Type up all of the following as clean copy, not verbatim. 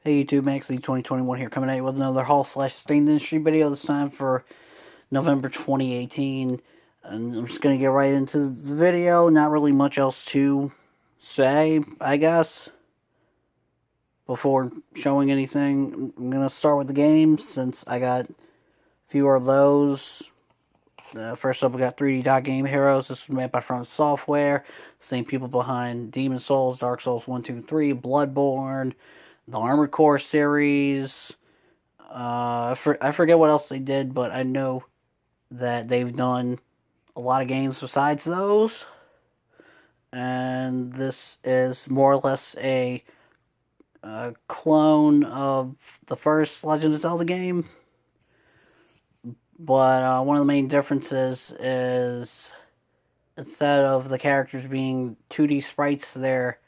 Hey YouTube, Maxley2021 here, coming at you with another haul/stained industry video, this time for November 2018. And I'm just going to get right into the video. Not really much else to say, I guess, before showing anything. I'm going to start with the games, since I got fewer of those. First up, we got 3D Dot Game Heroes. This was made by From Software. Same people behind Demon Souls, Dark Souls 1, 2, 3, Bloodborne, the Armored Core series. I forget what else they did, but I know that they've done a lot of games besides those. And this is more or less a clone of the first Legend of Zelda game. But one of the main differences is, instead of the characters being 2D sprites, they're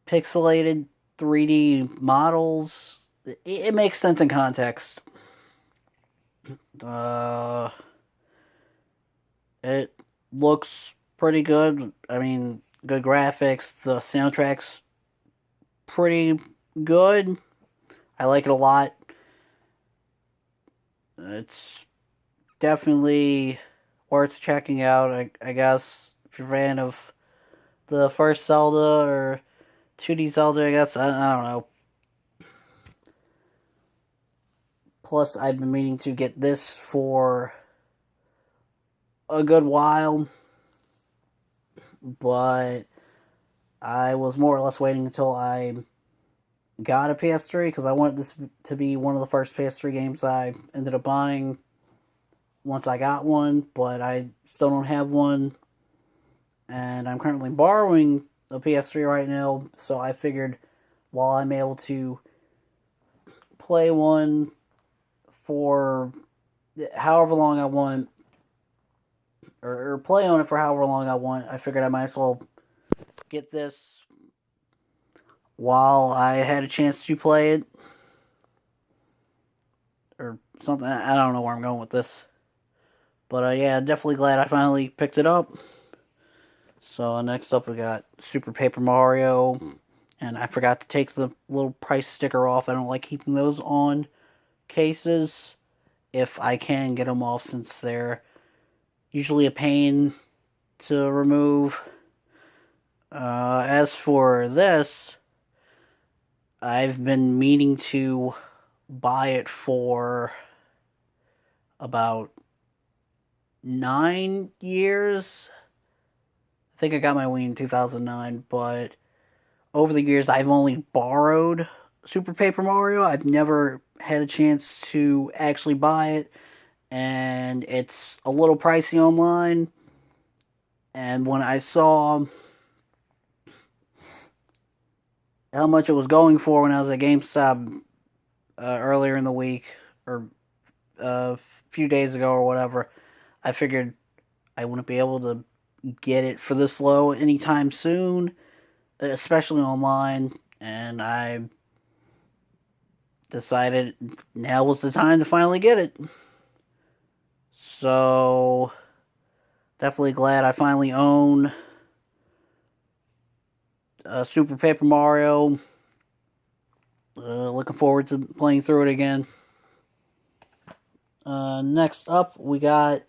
pixelated 3D models. It makes sense in context. It looks pretty good. I mean, good graphics. The soundtrack's pretty good. I like it a lot. It's definitely worth checking out, I guess, if you're a fan of the first Zelda or 2D Zelda, I guess. I don't know. Plus, I've been meaning to get this for a good while, but I was more or less waiting until I got a PS3, because I wanted this to be one of the first PS3 games I ended up buying once I got one, but I still don't have one, and I'm currently borrowing a PS3 right now, so I figured while I'm able to play one for however long I want, or play on it for however long I want, I figured I might as well get this while I had a chance to play it, or something. I don't know where I'm going with this, but yeah, definitely glad I finally picked it up. So next up, we got Super Paper Mario, and I forgot to take the little price sticker off. I don't like keeping those on cases if I can get them off, since they're usually a pain to remove. As for this, I've been meaning to buy it for about 9 years. I think I got my Wii in 2009, but over the years I've only borrowed Super Paper Mario. I've never had a chance to actually buy it, and it's a little pricey online. And when I saw how much it was going for when I was at GameStop earlier in the week, or a few days ago or whatever, I figured I wouldn't be able to get it for this low anytime soon, especially online, and I decided now was the time to finally get it. So, definitely glad I finally own Super Paper Mario. Looking forward to playing through it again. Next up, we got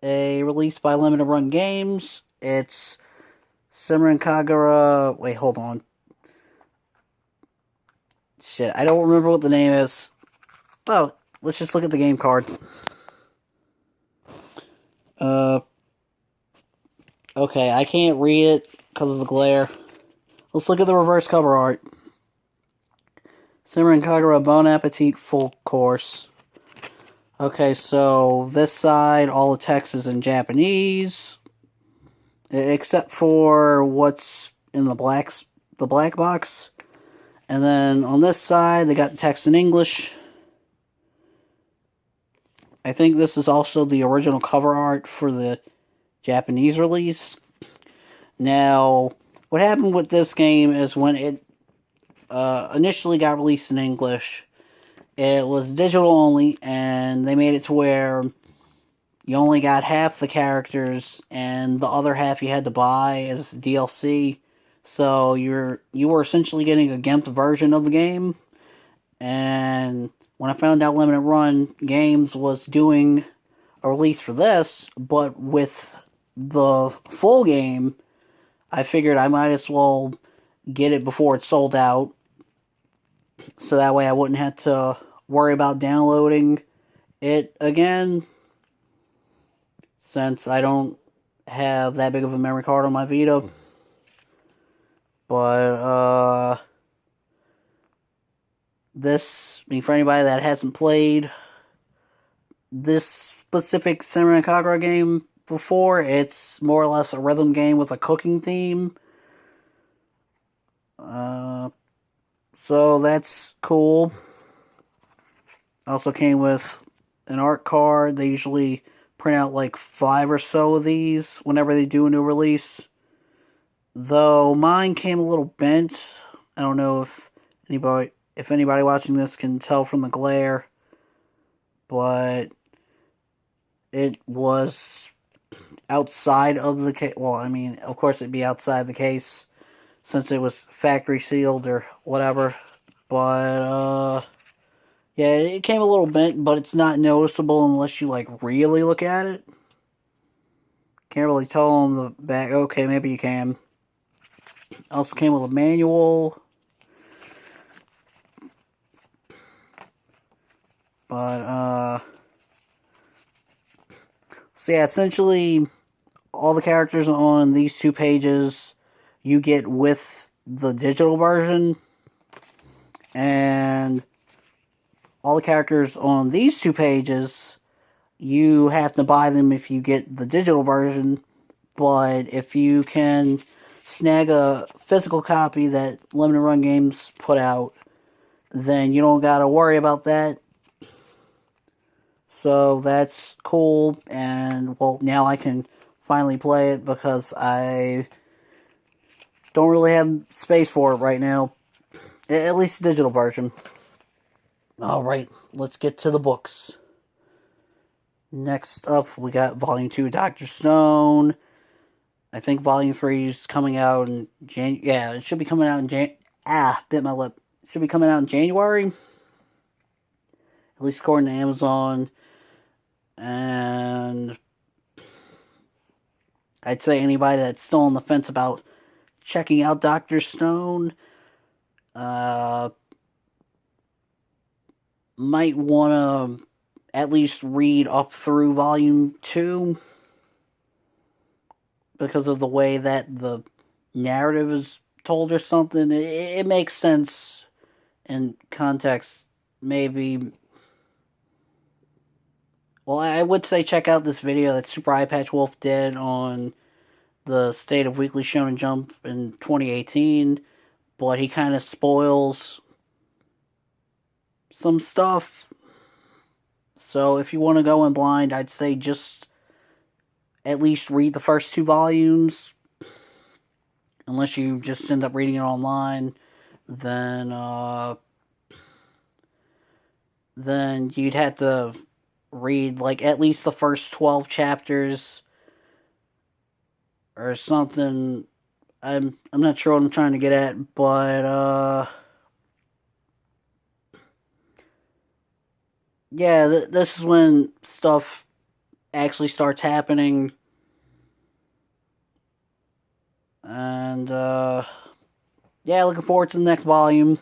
a release by Limited Run Games. It's Simran Kagura. Wait, hold on. Shit, I don't remember what the name is. Oh, let's just look at the game card. Okay, I can't read it because of the glare. Let's look at the reverse cover art. Simran Kagura Bon Appetit Full Course. Okay, so this side, all the text is in Japanese, except for what's in the black box. And then on this side, they got text in English. I think this is also the original cover art for the Japanese release. Now, what happened with this game is, when it initially got released in English, it was digital only, and they made it to where you only got half the characters, and the other half you had to buy as DLC. So you were essentially getting a GIMP version of the game. And when I found out Limited Run Games was doing a release for this, but with the full game, I figured I might as well get it before it sold out, so that way I wouldn't have to worry about downloading it again, since I don't have that big of a memory card on my Vita. But, for anybody that hasn't played this specific Samurai Kagura game before, it's more or less a rhythm game with a cooking theme. So that's cool. Also came with an art card. They usually print out like 5 or so of these whenever they do a new release. Though mine came a little bent. I don't know if anybody watching this can tell from the glare, but it was outside of the case. Well, I mean, of course it'd be outside the case since it was factory sealed or whatever. But yeah, it came a little bent, but it's not noticeable unless you like really look at it. Can't really tell on the back. Okay, maybe you can. Also came with a manual. But so yeah, essentially all the characters on these 2 pages you get with the digital version, and all the characters on these 2 pages you have to buy them if you get the digital version. But if you can snag a physical copy that Limited Run Games put out, then you don't gotta worry about that. So that's cool, and well, now I can finally play it because I don't really have space for it right now. At least the digital version. Alright, let's get to the books. Next up, we got Volume 2, Dr. Stone. I think Volume 3 is coming out in January. Yeah, it should be coming out in bit my lip. It should be coming out in January. At least according to Amazon. And I'd say anybody that's still on the fence about checking out Dr. Stone might want to at least read up through Volume 2 because of the way that the narrative is told or something. It makes sense in context, maybe. Well, I would say check out this video that Super Eye Patch Wolf did on the state of Weekly Shonen Jump in 2018, but he kind of spoils some stuff. So if you want to go in blind, I'd say just at least read the first 2 volumes. Unless you just end up reading it online, then you'd have to read like at least the first 12 chapters or something. I'm not sure what I'm trying to get at, but yeah, this is when stuff actually starts happening. And yeah, looking forward to the next volume.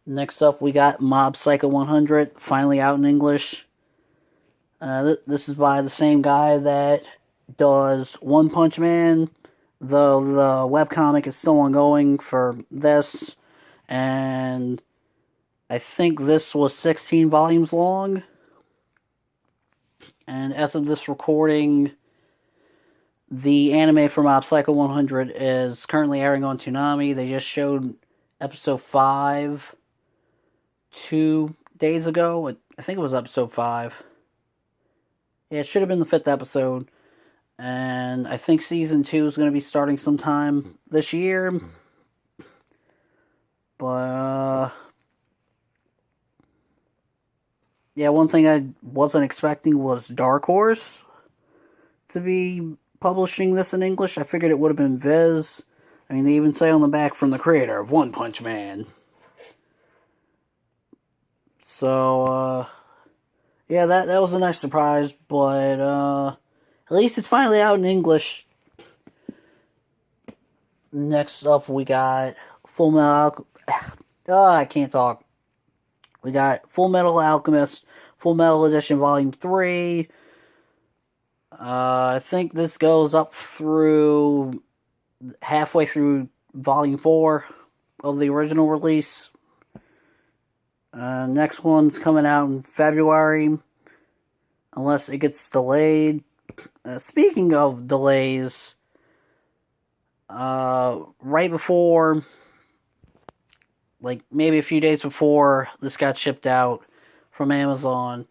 Next up, we got Mob Psycho 100, finally out in English. This is by the same guy that does One Punch Man, though the webcomic is still ongoing for this, and I think this was 16 volumes long. And as of this recording, the anime for Mob Psycho 100 is currently airing on Toonami. They just showed episode 5 2 days ago. I think it was episode 5. Yeah, it should have been the 5th episode. And I think season 2 is going to be starting sometime this year. But, yeah, one thing I wasn't expecting was Dark Horse to be publishing this in English. I figured it would have been Viz, I mean, they even say on the back from the creator of One Punch Man. So, yeah, that was a nice surprise, but at least it's finally out in English. Next up, we got Full Metal. I can't talk. We got Full Metal Alchemist, Full Metal Edition Volume 3. I think this goes up through halfway through Volume 4 of the original release. Next one's coming out in February, unless it gets delayed. Speaking of delays, right before, like maybe a few days before this got shipped out from Amazon,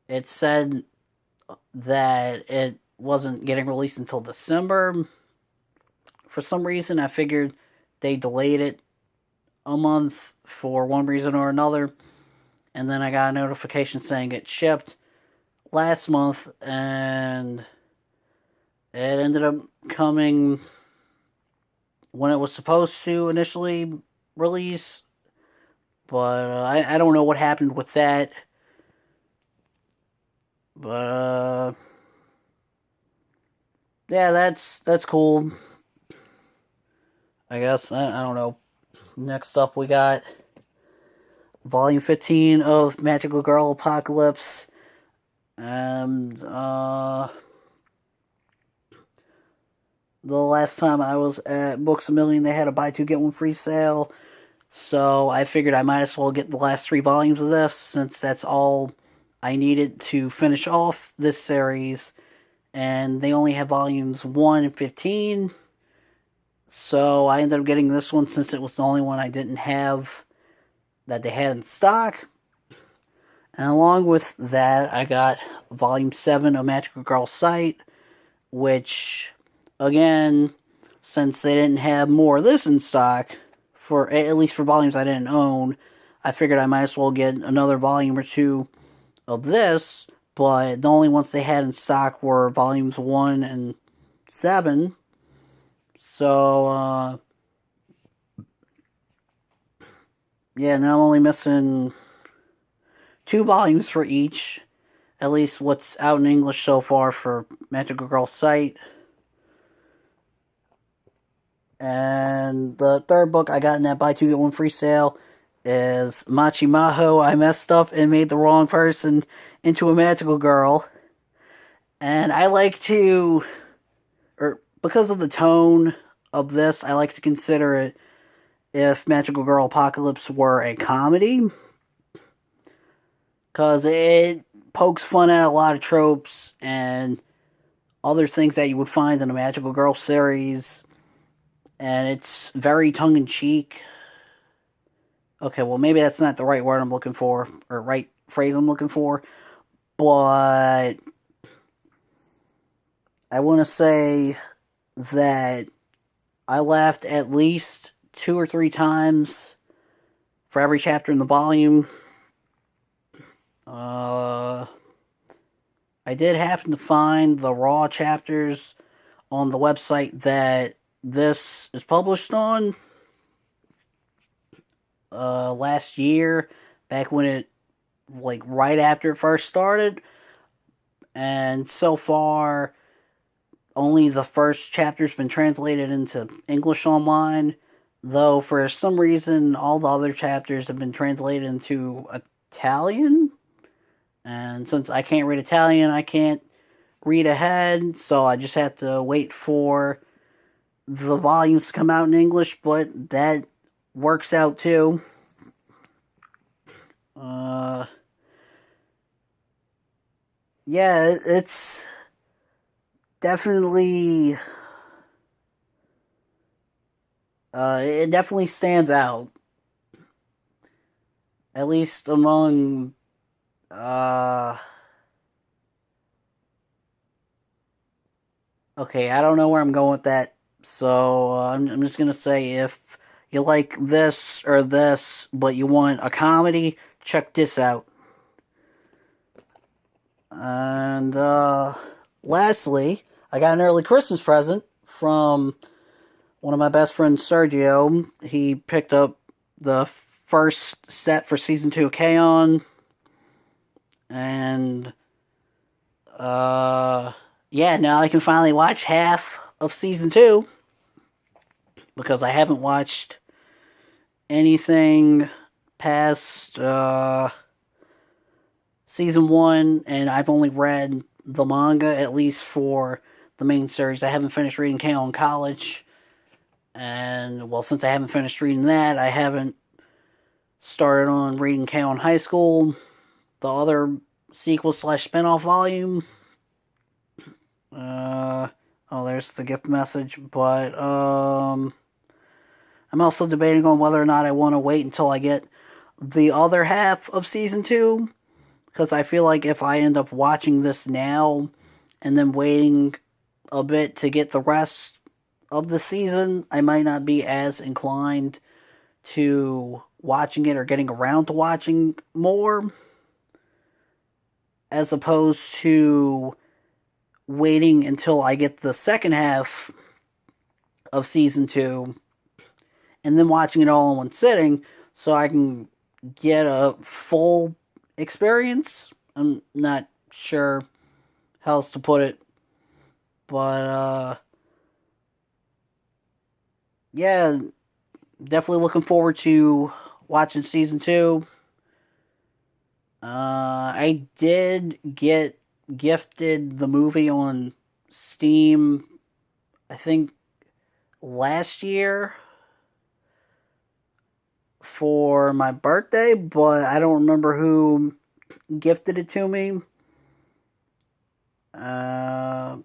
it said that it wasn't getting released until December. For some reason, I figured they delayed it a month for one reason or another, and then I got a notification saying it shipped last month, and it ended up coming when it was supposed to initially release, but I don't know what happened with that. But yeah, that's cool. I guess I don't know. Next up, we got Volume 15 of Magical Girl Apocalypse, and the last time I was at Books A Million, they had a buy two get one free sale, so I figured I might as well get the last 3 volumes of this, since that's all I needed to finish off this series, and they only have volumes 1 and 15, so I ended up getting this one since it was the only one I didn't have that they had in stock. And along with that, I got Volume 7 of Magical Girl Sight, which, again, since they didn't have more of this in stock, for at least for volumes I didn't own, I figured I might as well get another volume or 2 of this, but the only ones they had in stock were volumes 1 and 7. So, yeah, now I'm only missing 2 volumes for each. At least what's out in English so far for Magical Girl Sight. And the third book I got in that buy two get one free sale is Machi Maho. I messed up and made the wrong person into a magical girl. And I like to, or because of the tone of this, I like to consider it if Magical Girl Apocalypse were a comedy. Because it pokes fun at a lot of tropes and other things that you would find in a Magical Girl series. And it's very tongue-in-cheek. Okay, well, maybe that's not the right word I'm looking for, or right phrase I'm looking for. But I want to say that I laughed at least 2 or 3 times for every chapter in the volume. I did happen to find the raw chapters on the website that this is published on last year, back when it, like, right after it first started. And so far, only the first chapter's been translated into English online, though for some reason all the other chapters have been translated into Italian. And since I can't read Italian, I can't read ahead, so I just have to wait for the volumes to come out in English, but that works out too. Yeah, it's definitely, it definitely stands out. At least among, okay, I don't know where I'm going with that, so I'm just gonna say if you like this or this, but you want a comedy, check this out. And lastly, I got an early Christmas present from one of my best friends, Sergio, he picked up the first set for season 2 of K-On! And yeah, now I can finally watch half of season 2 because I haven't watched anything past season 1, and I've only read the manga, at least for the main series. I haven't finished reading K-On! College, and well, since I haven't finished reading that, I haven't started on reading K-On! High School, the other sequel slash spinoff volume. Oh, there's the gift message. But I'm also debating on whether or not I want to wait until I get the other half of season 2, because I feel like if I end up watching this now and then waiting a bit to get the rest of the season, I might not be as inclined to watching it or getting around to watching more, as opposed to waiting until I get the second half of season 2 and then watching it all in one sitting so I can get a full experience. I'm not sure how else to put it, but yeah, definitely looking forward to watching season 2. I did get gifted the movie on Steam, I think last year for my birthday, but I don't remember who gifted it to me. And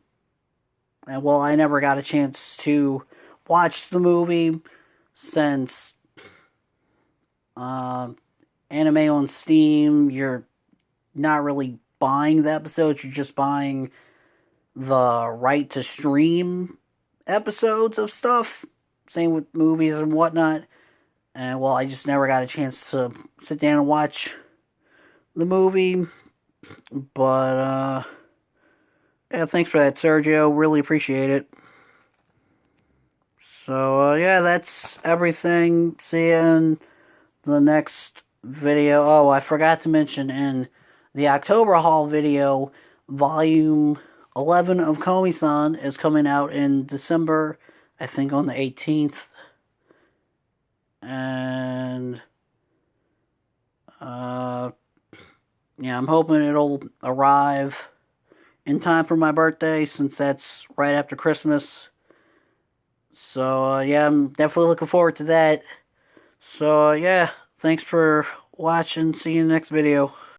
well, I never got a chance to watch the movie since anime on Steam, you're not really buying the episodes, you're just buying the right to stream episodes of stuff. Same with movies and whatnot. And well, I just never got a chance to sit down and watch the movie. But yeah, thanks for that, Sergio. Really appreciate it. So yeah, that's everything. See you in the next video. Oh, I forgot to mention in the October haul video, volume 11 of Komi-san is coming out in December, I think on the 18th. And yeah, I'm hoping it'll arrive in time for my birthday, since that's right after Christmas. So yeah, I'm definitely looking forward to that. So yeah, thanks for watching. See you in the next video.